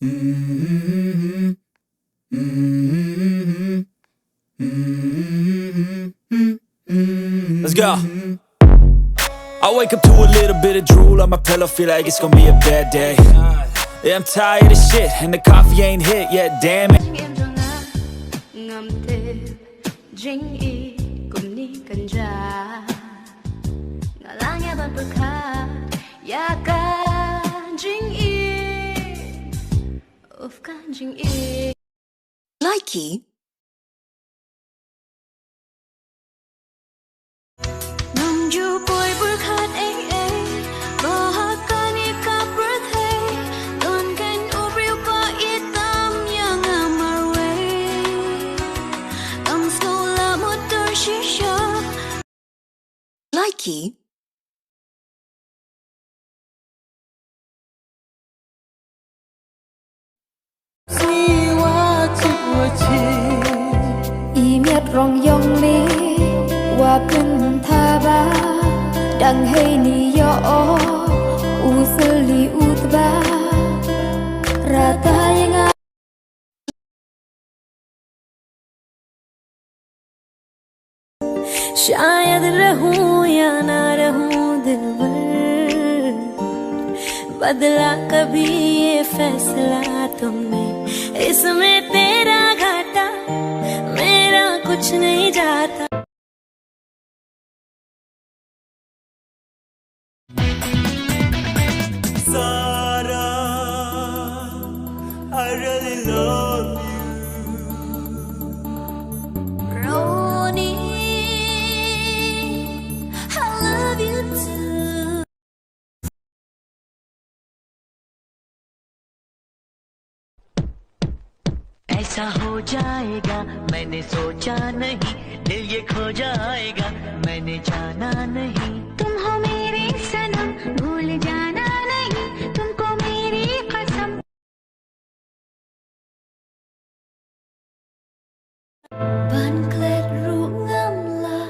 Mm-hmm. Mm-hmm. Mm-hmm. Let's go. I wake up to a little bit of drool on my pillow, feel like it's gonna be a bad day. Yeah, I'm tired of shit, and the coffee ain't hit yet, damn it. Likey. Likey. Imiat rong yong li wa pun thaba dang hei ni yo usli utba rata yang शायद रहूं या ना रहूं दिलबर बदला कभी ये फैसला तुमने इसमें तेरा घाटा मेरा कुछ नहीं जाता Sarah, I really love you. Ronnie, I love you too. ऐसा हो जाएगा मैंने सोचा नहीं दिल ये खो जाएगा मैंने जाना नहीं तुम हो मेरे सनम भूल जाना नहीं तुमको मेरी कसम ban klet ru ngam la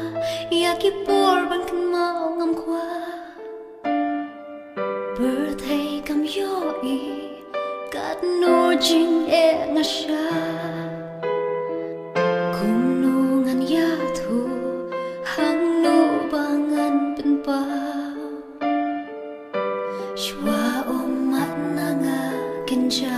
ya ki por ban kan mau ngam kwa birthday kam yo I kat no jing e ngasha kum no ngan ya thu hang no bangan pen pa shwa om mat na nga ken cha